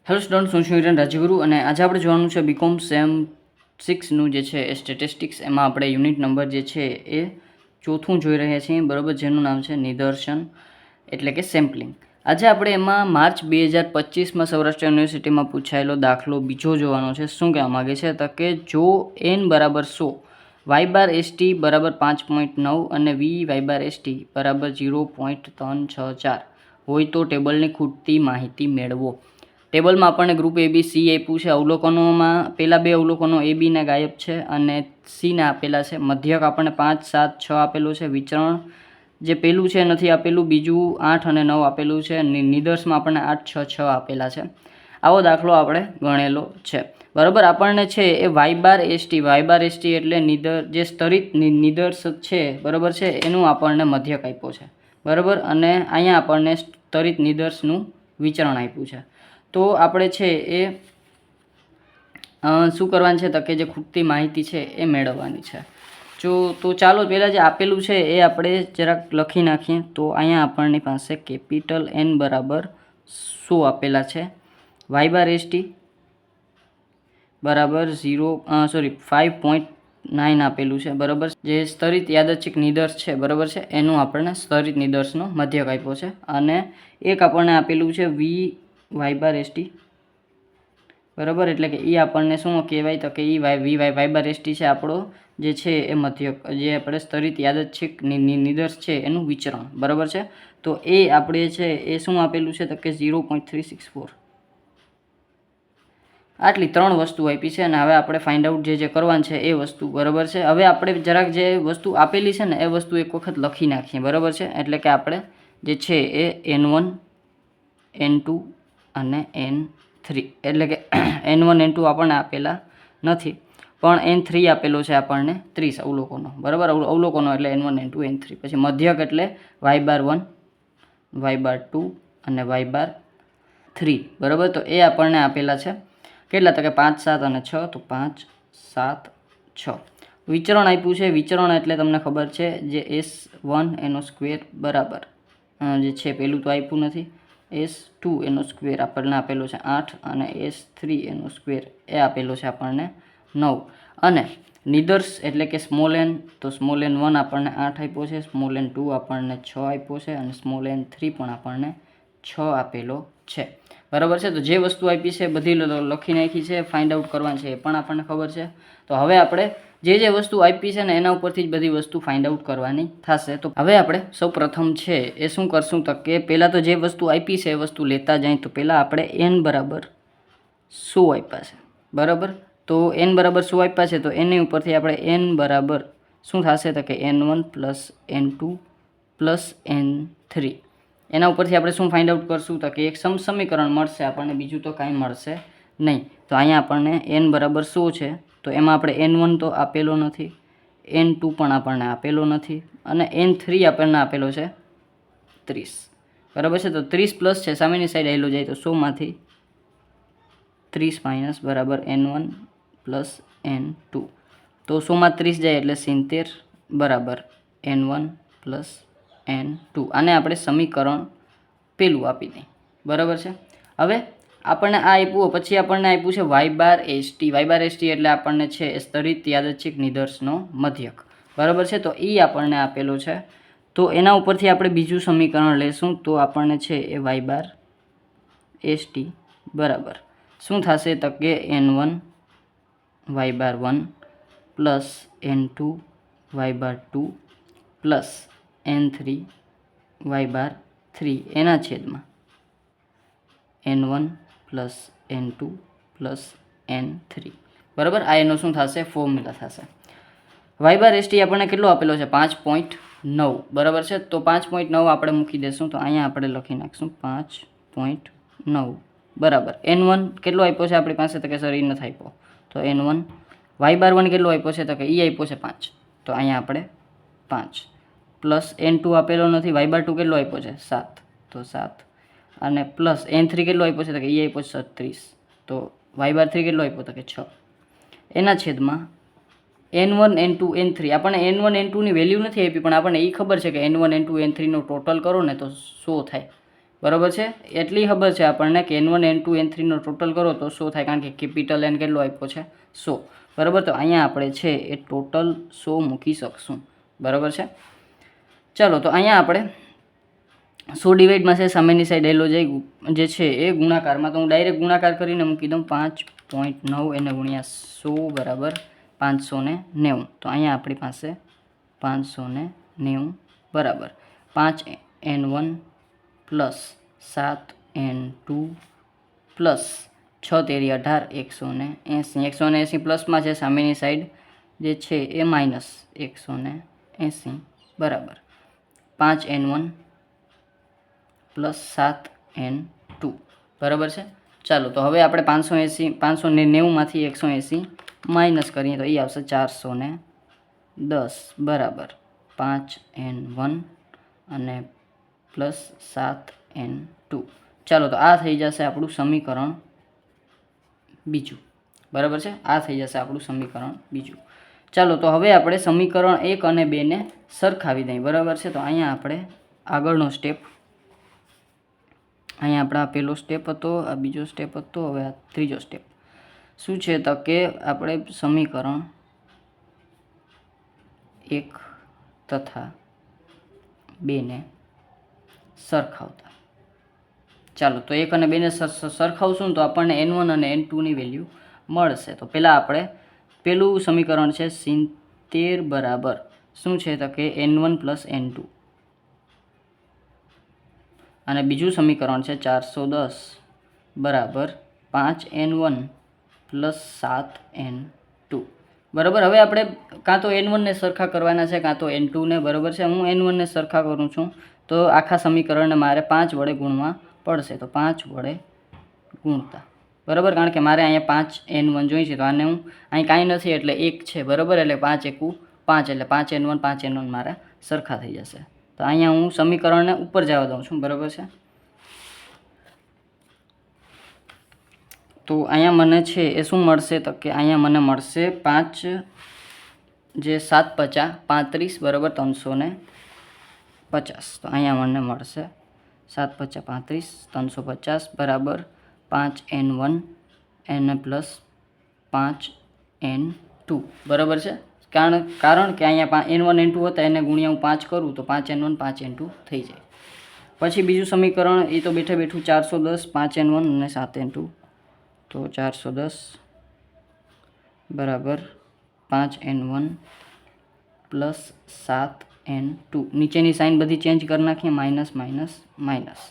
Hello student, હું છું હિરેન રાજગુરુ અને આજે આપણે જોવાનું છે બીકોમ સેમ 6નું જે છે એ સ્ટેટિસ્ટિક્સ. એમાં આપણે યુનિટ નંબર જે છે એ ચોથું જોઈ રહ્યા છીએ, બરાબર, જેનું નામ છે નિદર્શન એટલે કે સેમ્પલિંગ. આજે આપણે એમાં માર્ચ 2025માં સૌરાષ્ટ્ર યુનિવર્સિટીમાં પૂછાયેલો દાખલો બીજો જોવાનો છે. શું કહેવા માગે છે તો કે જો n બરાબર 100, y બાર ST બરાબર 5.9 અને v y બાર ST બરાબર 0.364 હોય તો ટેબલની ખૂટતી માહિતી મેળવો. ટેબલમાં આપણને ગ્રુપ AB C આપ્યું છે. અવલોકનોમાં પહેલા બે અવલોકનો AB ને ગાયબ છે અને C ને આપેલા છે. મધ્યક આપણને 5, 7, 6 આપેલું છે. વિચરણ જે પહેલું છે નથી આપેલું, બીજું 8 અને 9 આપેલું છે. નિદર્શમાં આપણને 8, 6, 6 આપેલા છે. આવો દાખલો આપણે ગણેલો છે, બરાબર. આપણને છે એ y બાર ST એટલે જે સ્તરિત નિદર્શ છે, બરાબર છે, એનું આપણને મધ્યક આપ્યો છે, બરાબર. અને અહીંયા આપણને સ્તરિત નિદર્શનું વિચરણ આપ્યું છે. તો આપણે છે એ શું કરવાનું છે તો કે જે ખૂટતી માહિતી છે એ મેળવવાની છે. તો ચાલો પહેલાં જે આપેલું છે એ આપણે જરાક લખી નાખીએ. તો અહીંયા આપણની પાસે કેપિટલ N બરાબર 100 આપેલા છે, y બાર ST બરાબર 5.9 આપેલું છે, બરાબર. જે સ્તરિત યાદચ્છિક નિદર્શ છે, બરાબર છે, એનું આપણને સ્તરિત નિદર્શનો મધ્યક આપ્યો છે. અને એક આપણને આપેલું છે y બાર ST, બરાબર. એટલે કે એ આપણને શું કહેવાય તો કે y બાર ST છે આપણો જે છે એ મધ્યક, જે આપણે સ્તરિત યાદચ્છિક નિદર્શ છે એનું વિચરણ, બરાબર છે. તો એ આપણે છે એ શું આપેલું છે તો કે 0.364. આટલી ત્રણ વસ્તુ આપી છે અને હવે આપણે ફાઇન્ડ આઉટ જે કરવાનું છે એ વસ્તુ, બરાબર છે. હવે આપણે જરાક જે વસ્તુ આપેલી છે ને એ વસ્તુ એક વખત લખી નાખીએ, બરાબર છે. એટલે કે આપણે જે છે એ N1, N2 અને N3, એટલે કે N1, N2 આપણને આપેલા નથી, પણ N3 આપેલો છે આપણને 30 અવલોકનો, બરાબર. અવલોકનો એટલે N1, N2, N3. પછી મધ્યક એટલે y બાર 1, y બાર 2 અને y બાર 3, બરાબર. તો એ આપણને આપેલા છે કેટલા તો કે 5, 7 અને 6. તો 5, 7, 6. વિચરણ આપ્યું છે. વિચરણ એટલે તમને ખબર છે જે S1 એનો સ્ક્વેર બરાબર જે છે પેલું તો આપ્યું નથી, S2 એનો સ્ક્વેર આપણને આપેલો છે 8 અને S3 એનો સ્ક્વેર એ આપેલો છે આપણને 9. અને નિદર્શ એટલે કે સ્મોલ n, તો સ્મોલ n1 આપણને 8 આપ્યો છે, સ્મોલ n2 આપણને 6 આપ્યો છે અને સ્મોલ n3 પણ આપણને 6 આપેલો છે, બરાબર છે. તો જે વસ્તુ આપી છે બધી લખી નાખી છે. ફાઇન્ડ આઉટ કરવાની છે એ પણ આપણને ખબર છે. તો હવે આપણે જે વસ્તુ આપી છે ને એના ઉપરથી જ બધી વસ્તુ ફાઇન્ડ આઉટ કરવાની થશે. તો હવે આપણે સૌ પ્રથમ છે એ શું કરશું તો કે પહેલાં તો જે વસ્તુ આપી છે એ વસ્તુ લેતા જાય. તો પહેલાં આપણે n બરાબર 100 આપ્યા છે, બરાબર. તો n બરાબર 100 આપ્યા છે તો એની ઉપરથી આપણે n બરાબર શું થશે તો કે N1 plus N2 plus N3, એના ઉપરથી આપણે શું ફાઇન્ડ આઉટ કરશું તો કે એક સમીકરણ મળશે આપણને, બીજું તો કાંઈ મળશે નહીં. તો અહીંયા આપણને n બરાબર 100 છે, તો એમાં આપણે N1 તો આપેલો નથી, N2 પણ આપણને આપેલો નથી અને N3 આપણને આપેલો છે 30, બરાબર છે. તો 30 પ્લસ છે, સામેની સાઈડ આવેલો જાય તો 100માંથી 30 માઇનસ બરાબર N1 પ્લસ N2. તો 100માં 30 જાય એટલે 70 બરાબર N1 પ્લસ N2. આને આપણે સમીકરણ પેલું આપી દઈએ, બરાબર છે. હવે આપણને આ આપ્યું, પછી આપણને આપ્યું છે y બાર ST. y બાર ST એટલે આપણને છે સ્તરિત યાદચ્છિક નિદર્શનો મધ્યક, બરાબર છે. તો એ આપણને આપેલો છે. તો એના ઉપરથી આપણે બીજું સમીકરણ લેશું. તો આપણને છે એ y બાર ST બરાબર શું થશે તો કે N1 y બાર 1 પ્લસ N2 y બાર 2 પ્લસ N3 y બાર 3 એના છેદમાં N1 plus N2 plus N3, બરાબર. આ એનો શું થશે ફોર્મ્યુલા થશે. y બાર ST આપણને કેટલો આપેલો છે 5.9, બરાબર છે. તો 5.9 આપણે મૂકી દઈશું. તો અહીંયા આપણે લખી નાખીશું 5.9 બરાબર N1 કેટલો આપ્યો છે આપણી પાસે તો કે સર એ નથી આપ્યો, તો N1. y બાર 1 કેટલો આપ્યો છે તો કે એ આપ્યો છે 5, તો અહીંયા આપણે 5 પ્લસ N2 આપેલો નથી, y બાર 2 કેટલો આપ્યો છે 7, તો 7 અને પ્લસ N3 કેટલો આપ્યો છે તો કે એ આપ્યો છે 36, તો y બાર 3 કેટલો આપ્યો તો કે 6 એના છેદમાં N1 N2 N3. આપણને N1 N2 ની વેલ્યુ નથી આપી, પણ આપણને એ ખબર છે કે N1 N2 N3 નો ટોટલ કરો ને તો 100 થાય, બરાબર છે. એટલી ખબર છે આપણને કે N1 N2 N3નો ટોટલ કરો તો 100 થાય, કારણ કે કેપિટલ N કેટલો આપ્યો છે 100. બરાબર, તો અહીંયા આપણે છે એ ટોટલ 100 મૂકી શકશું. બરાબર છે. ચાલો, તો અહીંયા આપણે 100 ડિવાઈડમાં છે સામેની સાઈડ એલો જે છે એ ગુણાકારમાં, તો હું ડાયરેક્ટ ગુણાકાર કરીને મૂકી દઉં. 5.9 એને ગુણ્યા 100 બરાબર 590. તો અહીંયા આપણી પાસે 590 બરાબર 5N1 પ્લસ 7N2 પ્લસ 6 તેરી 18 180. 180 પ્લસમાં છે સામેની સાઈડ જે છે એ માઇનસ 180 બરાબર 5N1 પ્લસ 7N2 બરાબર છે. ચાલો, તો હવે આપણે 590માંથી 180 માઇનસ કરીએ તો એ આવશે 410 બરાબર 5N1 અને પ્લસ 7N2. ચાલો, તો આ થઈ જશે આપણું સમીકરણ બીજું. બરાબર છે, આ થઈ જશે આપણું સમીકરણ બીજું. ચાલો, તો હવે આપણે સમીકરણ 1 અને 2 ને સરખાવી દઈએ. બરાબર છે, તો અહીંયા આપણે આગળનો સ્ટેપ, અહીંયા આપણા પહેલો સ્ટેપ હતો, આ બીજો સ્ટેપ હતો, હવે આ ત્રીજો સ્ટેપ શું છે તો કે આપણે સમીકરણ 1 તથા 2 ને સરખાવતા. ચાલો, તો 1 અને 2 ને સરખાવશું તો આપણને N1 અને N2ની વેલ્યુ મળશે. તો પહેલાં આપણે પેલું સમીકરણ છે 70 બરાબર શું છે તો કે N1 પ્લસ N2, અને બીજું સમીકરણ છે 410 બરાબર 5N1 પ્લસ 7N2 બરાબર. હવે આપણે કાં તો N1 ને સરખા કરવાના છે કાં તો N2 ને. બરાબર છે, હું N1 ને સરખા કરું છું તો આખા સમીકરણને મારે 5 વડે ગુણવા પડશે. તો 5 વડે ગુણતા બરાબર, કારણ કે મારે અહીંયા 5N1 જોઈએ છે, તો આને હું અહીં કાંઈ નથી એટલે 1 છે. બરાબર, એટલે 5 એકુ 5 એટલે 5N1 મારા સરખા થઈ જશે. તો અહીંયા હું સમીકરણને ઉપર જવા દઉં છું. બરાબર છે, તો અહીંયા મને છે એ શું મળશે તો કે અહીંયા મને મળશે 5 જે 7 × 35 બરાબર 350. તો અહીંયા મને મળશે 7 × 35 350 બરાબર 5N1 એને પ્લસ 5N2 બરાબર છે. કારણ કે અહીંયા N1 N2 હતા એને ગુણ્યા હું 5 કરું તો 5N1 5N2 થઈ જાય. પછી બીજું સમીકરણ એ તો બેઠું 410 5N1 અને 7N2. તો 410 બરાબર 5N1 પ્લસ 7N2. નીચેની સાઇન બધી ચેન્જ કરી નાખીએ, માઇનસ માઇનસ માઇનસ.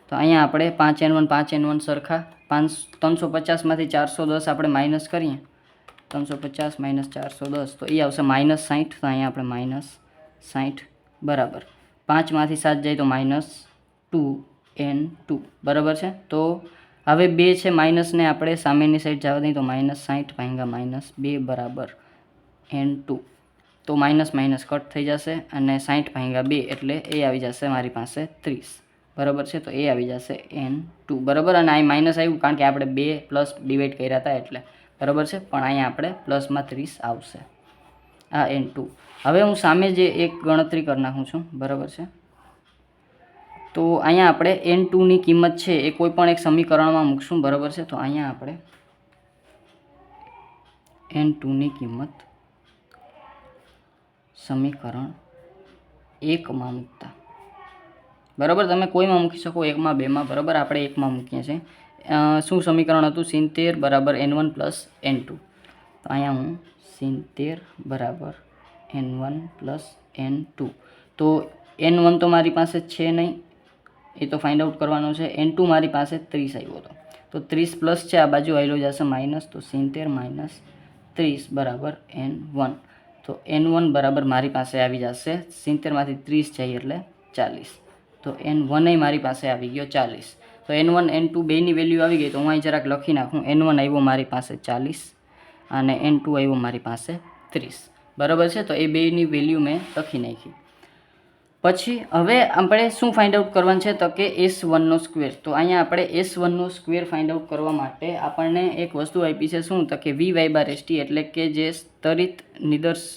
તો અહીંયા આપણે 5N1 સરખા 350માંથી 410 આપણે માઇનસ કરીએ, 350 માઇનસ 410 તો એ આવશે -60. તો અહીંયા આપણે -60 બરાબર 5માંથી 7 જાય તો -2N2 બરાબર છે. તો હવે 2 છે માઇનસને આપણે સામેની સાઈડ જવા દઈએ તો -60 ભાગ્યા -2 બરાબર N2. તો માઇનસ માઇનસ કટ થઈ જશે અને 60 ભાગ્યા 2 એટલે એ આવી જશે મારી પાસે 30 બરાબર છે. તો એ આવી જશે N2 બરાબર. અને અહીં માઇનસ આવ્યું કારણ કે આપણે 2 પ્લસ ડિવાઈડ કર્યા હતા એટલે બરાબર છે, પણ અહીંયા આપણે પ્લસમાં 30 આવશે આ N2. હવે હું સામે જે એક ગણતરી કરી નાખું છું. બરાબર છે, તો અહીંયા આપણે N2ની કિંમત છે એ કોઈ પણ એક સમીકરણમાં મૂકશું. બરાબર છે, તો અહીંયા આપણે N2ની કિંમત સમીકરણ 1માં મૂકતા. બરાબર, તમે કોઈમાં મૂકી શકો, 1માં 2માં. બરાબર, આપણે 1માં મૂકીએ છીએ. શું સમીકરણ હતું? 70 બરાબર N1 પ્લસ N2. તો અહીંયા હું 70 બરાબર N1 પ્લસ N2. તો N1 તો મારી પાસે છે નહીં, એ તો ફાઇન્ડ આઉટ કરવાનો છે. N2 મારી પાસે 30 આવ્યો હતો, તો 30 પ્લસ છે, આ બાજુ આવેલો જશે માઇનસ. તો 70 માઇનસ 30 બરાબર N1. તો N1 બરાબર મારી પાસે આવી જશે 70માંથી 30 જાય એટલે 40. તો N1 મારી પાસે આવી ગયો 40. તો N1 N2 બેની વેલ્યુ આવી ગઈ. તો હું અહીં જરાક લખી નાખું. N1 આવ્યો મારી પાસે 40 અને N2 આવ્યો મારી પાસે 30. બરાબર છે, તો એ બેની વેલ્યુ મેં લખી નાખી. પછી હવે આપણે શું ફાઇન્ડ આઉટ કરવાનું છે તો કે S1નો સ્ક્વેર. તો અહીંયા આપણે S1નો સ્ક્વેર ફાઇન્ડ આઉટ કરવા માટે આપણને એક વસ્તુ આપી છે. શું તો કે Vy/ST એટલે કે જે સ્તરિત નિદર્શ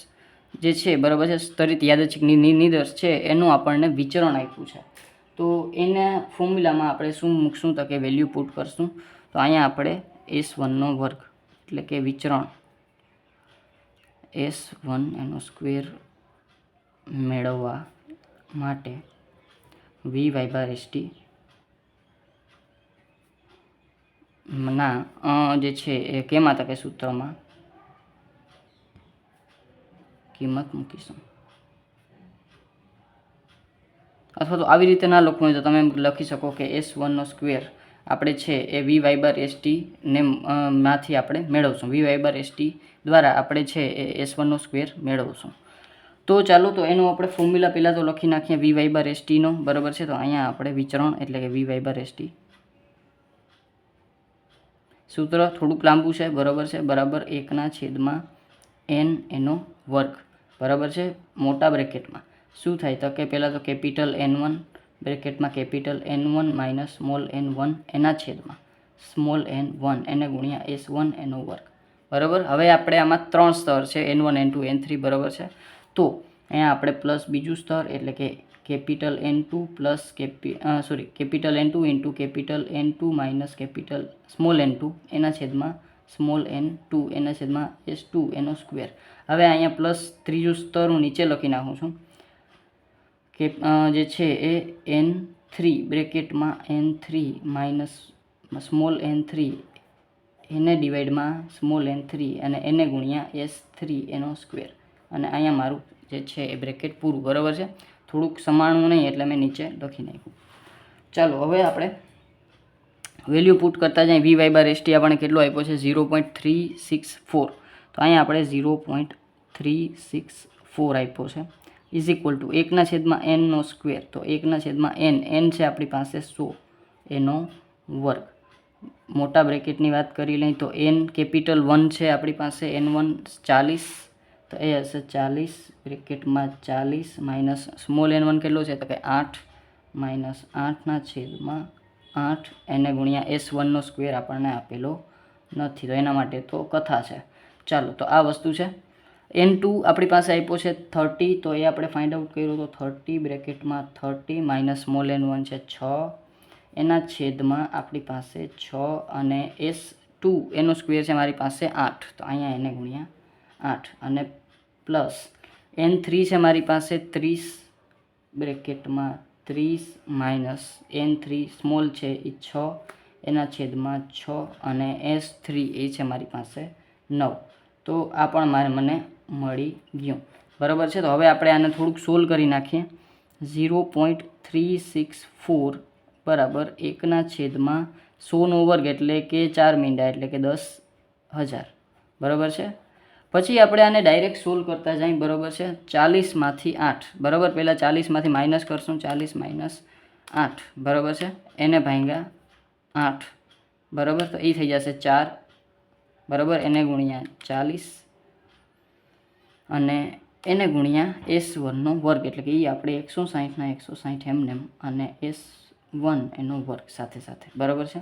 જે છે, બરાબર છે, સ્તરિત યાદચ્છિક નિદર્શ છે એનું આપણને વિચરણ આપ્યું છે. તો એના ફોર્મ્યુલામાં આપણે શું મૂકશું તો કે વેલ્યુ પુટ કરશું. તો અહીંયા આપણે S1નો વર્ગ એટલે કે વિચરણ S1 એનો સ્ક્વેર મેળવવા માટે Vy/ST ના જે છે એ કેમાં તો કે સૂત્રમાં કિંમત મૂકીશું. અથવા તો આવી રીતે ના લખવું હોય તો તમે લખી શકો કે S1નો સ્ક્વેર આપણે છે એ Vy/ST ને માંથી આપણે મેળવશું. Vy/ST દ્વારા આપણે છે એ S1નો સ્ક્વેર મેળવશું. તો ચાલો તો એનો આપણે ફોર્મ્યુલા પહેલાં તો લખી નાખીએ Vy/STનો, બરાબર છે. તો અહીંયા આપણે વિચરણ એટલે કે Vy/ST સૂત્ર થોડુંક લાંબુ છે, બરાબર છે, બરાબર 1/n એનો વર્ગ, બરાબર છે. મોટા બ્રેકેટમાં શું થાય તો કે પહેલાં તો કેપિટલ N1 બ્રેકેટમાં capital N1 minus small n1 એના છેદમાં સ્મોલ n1 એને ગુણ્યા S1 એનો વર્ગ, બરાબર. હવે આપણે આમાં 3 સ્તર છે, N1 N2 N3, બરાબર છે. તો અહીંયા આપણે પ્લસ બીજું સ્તર એટલે કે capital N2 plus capital N2 into capital N2 minus capital small n2 એના છેદમાં સ્મોલ n2 એના છેદમાં S2 એનો સ્ક્વેર. હવે અહીંયા પ્લસ ત્રીજું સ્તર હું નીચે લખી નાખું છું કે જે છે એ N3 બ્રેકેટમાં N3 minus small n3 એને ડિવાઈડમાં સ્મોલ n3 અને એને ગુણ્યા S3 એનો સ્ક્વેર. અને અહીંયા મારું જે છે એ બ્રેકેટ પૂરું, બરાબર છે. થોડુંક સમાણું નહીં એટલે મેં નીચે લખી નાખ્યું. ચાલો હવે આપણે વેલ્યુ પુટ કરતા જાય. Vy/ST આપણે કેટલો આપ્યો છે 0.364. તો અહીંયા આપણે 0.364 આપ્યો છે ઇઝ ઇક્વલ ટુ 1/nનો સ્ક્વેર. તો 1/n છે આપણી પાસે 100 એનો વર્ગ. મોટા બ્રેકેટની વાત કરી લઈએ તો n કેપિટલ 1 છે આપણી પાસે N1 40, તો એ હશે 40 બ્રેકેટમાં 40 માઇનસ સ્મોલ n1 કેટલો છે તો કે 8 માઇનસ 8/8 એને ગુણ્યા S1નો સ્ક્વેર આપણને આપેલો નથી, તો એના માટે તો કથા છે. ચાલો તો આ વસ્તુ છે. N2 આપણી પાસે આપ્યો છે 30, તો એ આપણે ફાઇન્ડ આઉટ કર્યું તો 30 બ્રેકેટમાં 30 માઇનસ સ્મોલ n1 છે 6 એના છેદમાં આપણી પાસે 6 અને S2 એનો સ્ક્વેર છે મારી પાસે 8, તો અહીંયા એને ગુણ્યા 8 અને પ્લસ N3 છે મારી પાસે 30 બ્રેકેટમાં 30 માઇનસ N3 સ્મોલ છે એ 6 એના છેદમાં 6 અને S3 એ છે મારી પાસે 9. તો આ પણ મને મળી ગયું, બરાબર છે. તો હવે આપણે આને થોડુંક સોલ્વ કરી નાખીએ. 0.364 બરાબર 1/100નો વર્ગ એટલે કે 4 મીંડા એટલે કે 10,000, બરાબર છે. પછી આપણે આને ડાયરેક્ટ સોલ્વ કરતા જાય, બરાબર છે. 40માંથી 8, બરાબર. પહેલાં 40માંથી માઇનસ કરશું, 40 માઇનસ 8, બરાબર છે. એને ભાગ્યા 8, બરાબર. તો એ થઈ જશે 4, બરાબર. એને ગુણ્યા 40 અને એને ગુણ્યા S1નો વર્ગ એટલે કે એ આપણે 160ના 160 એમને અને S1 એનો વર્ગ સાથે સાથે, બરાબર છે.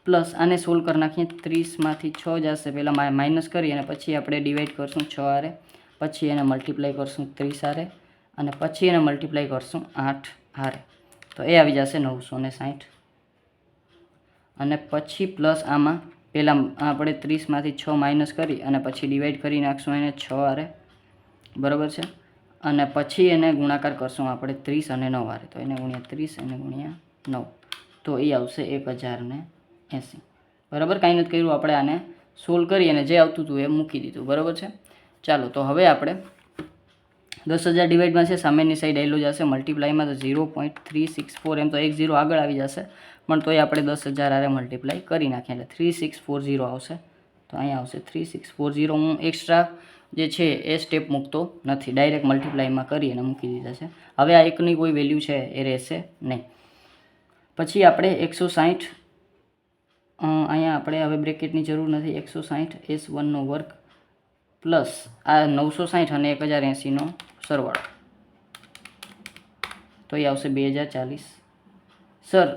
પ્લસ આને સોલ્વ કરી નાખીએ. 30માંથી 6 જશે, પહેલાં માઇનસ કરી અને પછી આપણે ડિવાઈડ કરશું 6 આરે, પછી એને મલ્ટીપ્લાય કરશું 30 આરે અને પછી એને મલ્ટીપ્લાય કરશું 8 આરે, તો એ આવી જશે 960. અને પછી પ્લસ આમાં પહેલાં આપણે 30માંથી 6 માઇનસ કરી અને પછી ડિવાઈડ કરી નાખશું એને 6 આરે, બરાબર છે. અને પછી એને ગુણાકાર કરશું આપણે 30 અને 9 આરે, તો એને ગુણ્યા 30 એને ગુણ્યા 9, તો એ આવશે 1080, બરાબર. કાંઈ નથી કર્યું, આપણે આને સોલ્વ કરી અને જે આવતું હતું એ મૂકી દીધું, બરાબર છે. ચાલો તો હવે આપણે 10,000 ડિવાઈડમાં છે, સામેની સાઈડ આવેલું જશે મલ્ટીપ્લાયમાં, તો 0.364 એમ તો 1 0 આગળ આવી જશે, પણ તોય આપણે 10,000 આરે મલ્ટીપ્લાય કરી નાખીએ એટલે 3640 આવશે. તો અહીંયા આવશે 3640. હું એક્સ્ટ્રા જે છે એ સ્ટેપ મૂકતો નથી, ડાયરેક્ટ મલ્ટીપ્લાયમાં કરી અને મૂકી દીધા છે. હવે આ એકની કોઈ વેલ્યુ છે એ રહેશે નહીં. પછી આપણે 160 અહીંયા આપણે હવે બ્રેકેટની જરૂર નથી, 160 S1નો વર્ગ પ્લસ આ 960 અને 1080નો સરવાળો, તો એ આવશે 2040. સર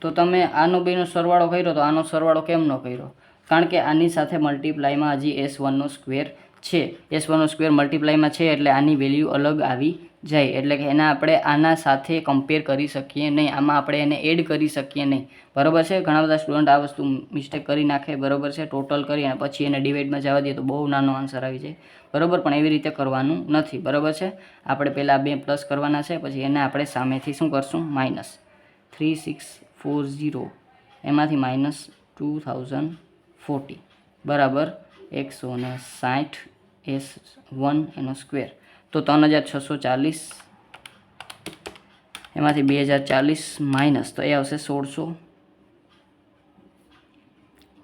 તો તમે આનો બેનો સરવાળો કર્યો તો આનો સરવાળો કેમ ન કર્યો? કારણ કે આની સાથે મલ્ટીપ્લાયમાં હજી S1નો સ્ક્વેર છે S1નો સ્ક્વેર મલ્ટીપ્લાયમાં છે એટલે આની વેલ્યુ અલગ આવી જાય, એટલે કે એને આપણે આના સાથે કમ્પેર કરી શકીએ નહીં, આમાં આપણે એને એડ કરી શકીએ નહીં, બરાબર છે. ઘણા બધા સ્ટુડન્ટ આ વસ્તુ મિસ્ટેક કરી નાખે, બરાબર છે. ટોટલ કરી અને પછી એને ડિવાઇડમાં જવા દઈએ તો બહુ નાનો આન્સર આવી જાય, બરાબર. પણ એવી રીતે કરવાનું નથી, બરાબર છે. આપણે પહેલાં 2 પ્લસ કરવાના છે, પછી એને આપણે સામેથી શું કરશું, માઇનસ 3640 એમાંથી માઇનસ 2040 બરાબર 160 S1 એનો સ્ક્વેર, તો 3640 એમાંથી 2040 માઇનસ, તો એ આવશે 1600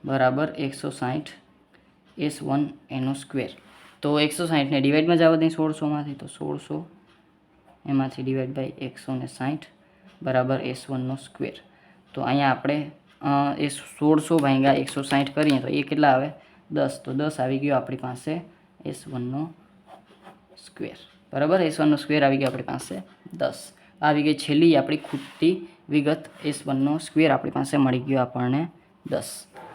બરાબર 160 S1 એનો સ્ક્વેર. તો 160ને ડિવાઇડમાં જવા દઈએ 1600માંથી, તો 1600 એમાંથી ડિવાઇડ બાય 160 બરાબર S1નો સ્ક્વેર. તો અહીંયા આપણે એ 1600 ભાગ્યા 160 કરીએ તો એ કેટલા આવે, 10. તો 10 આવી ગયો આપણી પાસે S1નો સ્ક્વેર, બરાબર. S1નો સ્ક્વેર આવી ગયો આપણી પાસે 10. આવી ગઈ છેલ્લી આપણી ખૂટતી વિગત, S1નો સ્ક્વેર આપણી પાસે મળી ગયો આપણને 10,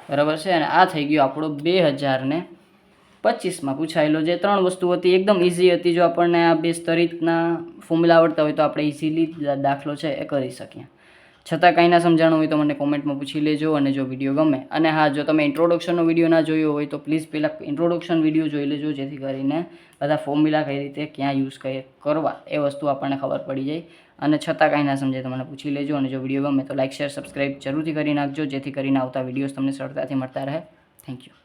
બરાબર છે. અને આ થઈ ગયો આપણો 2025માં પૂછાયેલો જે 3 વસ્તુ હતી, એકદમ ઇઝી હતી. જો આપણને આ બેસ્તરીતના ફોર્મ્યુલા આવડતા હોય તો આપણે ઇઝીલી દાખલો છે એ કરી શકીએ. છતાં કાંઈ ના સમજાણું હોય તો મને કોમેન્ટમાં પૂછી લેજો. અને જો વિડીયો ગમે, અને હા, જો તમે ઇન્ટ્રોડક્શનનો વિડીયો ના જોયો હોય તો પ્લીઝ પહેલાં ઇન્ટ્રોડક્શન વિડીયો જોઈ લેજો, જેથી કરીને બધા ફોર્મ્યુલા કઈ રીતે ક્યાં યુઝ કરવા એ વસ્તુ આપણને ખબર પડી જાય. અને છતાં કાંઈ ના સમજાય તો મને પૂછી લેજો. અને જો વિડીયો ગમે તો લાઇક, શેર, સબસ્ક્રાઈબ જરૂરથી કરી નાખજો, જેથી કરીને આવતા વિડીયોઝ તમને સરળતાથી મળતા રહે. Thank you.